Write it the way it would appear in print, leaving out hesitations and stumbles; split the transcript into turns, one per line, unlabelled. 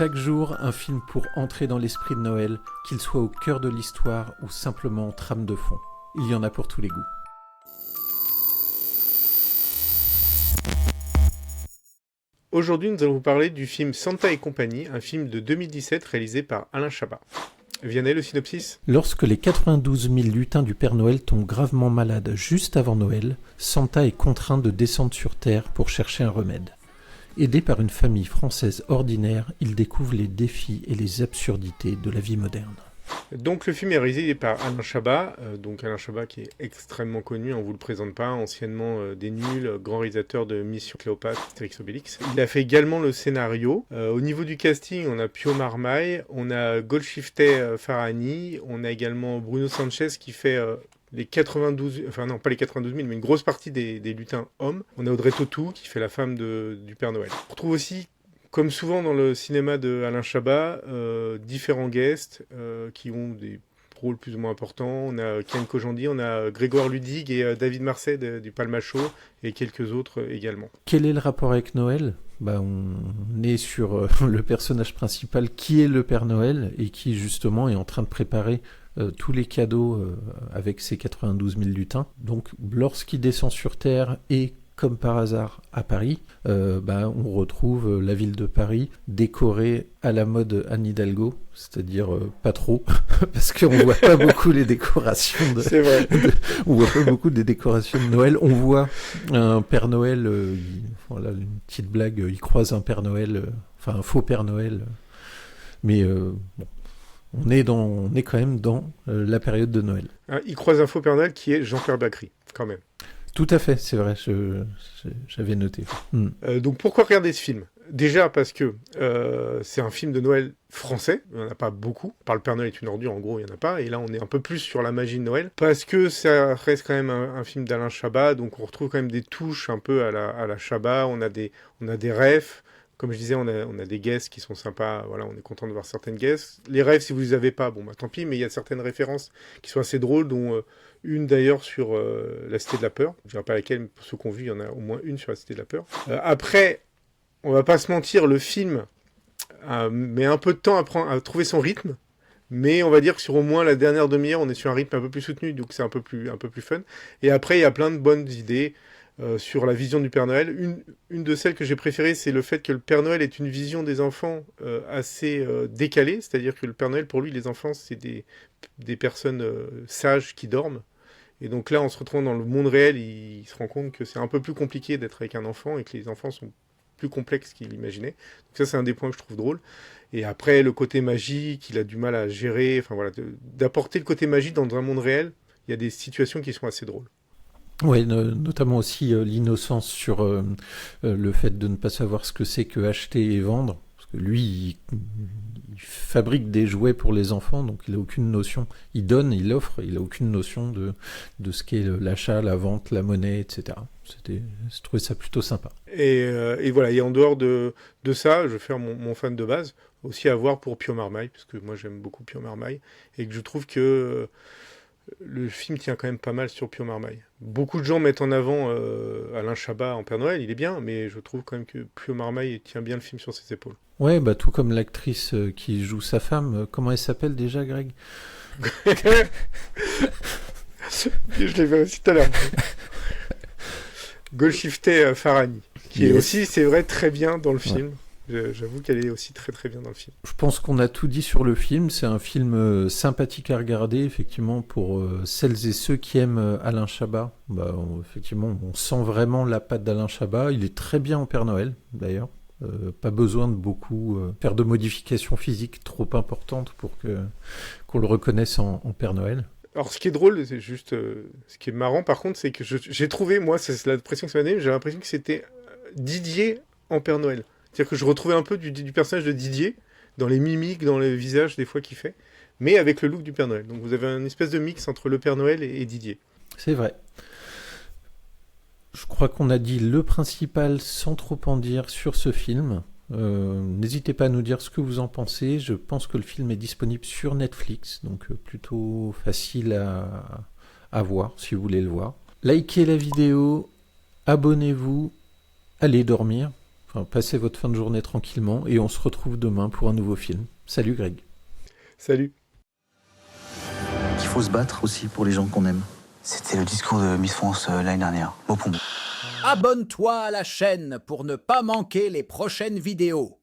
Chaque jour, un film pour entrer dans l'esprit de Noël, qu'il soit au cœur de l'histoire ou simplement en trame de fond. Il y en a pour tous les goûts.
Aujourd'hui, nous allons vous parler du film Santa et compagnie, un film de 2017 réalisé par Alain Chabat. Vianney, le synopsis ?
Lorsque les 92 000 lutins du Père Noël tombent gravement malades juste avant Noël, Santa est contraint de descendre sur Terre pour chercher un remède. Aidé par une famille française ordinaire, il découvre les défis et les absurdités de la vie moderne.
Donc le film est réalisé par Alain Chabat, Alain Chabat qui est extrêmement connu, on ne vous le présente pas, anciennement des Nuls, grand réalisateur de Mission Cléopâtre, Astérix Obélix. Il a fait également le scénario. Au niveau du casting, on a Pio Marmaille, on a Golshifteh Farahani, on a également Bruno Sanchez qui fait... les 92, enfin non, pas les 92 000, mais une grosse partie des lutins hommes. On a Audrey Tautou qui fait la femme du Père Noël. On retrouve aussi, comme souvent dans le cinéma de Alain Chabat, différents guests qui ont des rôles plus ou moins importants. On a Ken Kojandi, on a Grégoire Ludig et David Marseille du Palmacho et quelques autres également.
Quel est le rapport avec Noël ? On est sur le personnage principal qui est le Père Noël et qui justement est en train de préparer tous les cadeaux avec ses 92 000 lutins. Donc lorsqu'il descend sur Terre et comme par hasard à Paris, on retrouve la ville de Paris décorée à la mode Anne Hidalgo, c'est-à-dire pas trop, parce qu'on voit pas beaucoup les décorations
C'est vrai.
on voit pas beaucoup des décorations de Noël. On voit un Père Noël, voilà une petite blague, il croise un Père Noël, un faux Père Noël, mais on est quand même dans la période de Noël.
Il croise un faux Père Noël qui est Jean-Pierre Bacry, quand même.
Tout à fait, c'est vrai, j'avais noté.
Donc pourquoi regarder ce film ? Déjà parce que c'est un film de Noël français, il n'y en a pas beaucoup. Par le Père Noël est une ordure, en gros, il n'y en a pas. Et là, on est un peu plus sur la magie de Noël. Parce que ça reste quand même un film d'Alain Chabat, donc on retrouve quand même des touches un peu à la Chabat. On a des refs. Comme je disais, on a des guests qui sont sympas. Voilà, on est content de voir certaines guests. Les refs, si vous les avez pas, tant pis. Mais il y a certaines références qui sont assez drôles, dont une d'ailleurs sur la Cité de la Peur. Je ne dirais pas laquelle, mais pour ceux qui ont vu, il y en a au moins une sur la Cité de la Peur. Après, on va pas se mentir, le film met un peu de temps à trouver son rythme. Mais on va dire que sur au moins la dernière demi-heure, on est sur un rythme un peu plus soutenu, donc c'est un peu plus fun. Et après, il y a plein de bonnes idées sur la vision du Père Noël. Une de celles que j'ai préférées, c'est le fait que le Père Noël est une vision des enfants assez décalée, c'est-à-dire que le Père Noël, pour lui, les enfants, c'est des personnes sages qui dorment. Et donc là, en se retrouvant dans le monde réel, il se rend compte que c'est un peu plus compliqué d'être avec un enfant et que les enfants sont plus complexes qu'il imaginait. Donc ça, c'est un des points que je trouve drôle. Et après, le côté magique, il a du mal à gérer, d'apporter le côté magique dans un monde réel, il y a des situations qui sont assez drôles.
Oui, notamment aussi l'innocence sur le fait de ne pas savoir ce que c'est que acheter et vendre. Parce que lui, il fabrique des jouets pour les enfants, donc il n'a aucune notion. Il donne, il offre, il n'a aucune notion de ce qu'est l'achat, la vente, la monnaie, etc. Je trouvais ça plutôt sympa.
Et voilà, et en dehors de ça, je vais faire mon fan de base, aussi à voir pour Pio Marmaille, parce que moi j'aime beaucoup Pio Marmaille, et que je trouve que le film tient quand même pas mal sur Pio Marmaille. Beaucoup de gens mettent en avant Alain Chabat en Père Noël, il est bien, mais je trouve quand même que Pio Marmaille tient bien le film sur ses épaules.
Ouais, tout comme l'actrice qui joue sa femme. Comment elle s'appelle déjà, Greg ?
Je l'ai vu aussi tout à l'heure. Golshifteh Farahani, qui est aussi, c'est vrai, très bien dans le film. J'avoue qu'elle est aussi très très bien dans le film.
Je pense qu'on a tout dit sur le film. C'est un film sympathique à regarder, effectivement, pour celles et ceux qui aiment Alain Chabat. Effectivement, on sent vraiment la patte d'Alain Chabat. Il est très bien en Père Noël, d'ailleurs. Pas besoin de beaucoup faire de modifications physiques trop importantes pour qu'on le reconnaisse en Père Noël.
Alors, ce qui est drôle, c'est juste... ce qui est marrant, par contre, c'est que j'ai trouvé, moi, c'est l'impression que ça m'a donné, j'ai l'impression que c'était Didier en Père Noël. C'est-à-dire que je retrouvais un peu du personnage de Didier, dans les mimiques, dans les visages, des fois, qu'il fait, mais avec le look du Père Noël. Donc, vous avez une espèce de mix entre le Père Noël et Didier.
C'est vrai. Je crois qu'on a dit le principal sans trop en dire sur ce film. N'hésitez pas à nous dire ce que vous en pensez. Je pense que le film est disponible sur Netflix, donc plutôt facile à voir si vous voulez le voir. Likez la vidéo, abonnez-vous, allez dormir. Enfin, passez votre fin de journée tranquillement et on se retrouve demain pour un nouveau film. Salut Greg.
Salut.
Il faut se battre aussi pour les gens qu'on aime. C'était le discours de Miss France l'année dernière, mot pour mot.
Abonne-toi à la chaîne pour ne pas manquer les prochaines vidéos.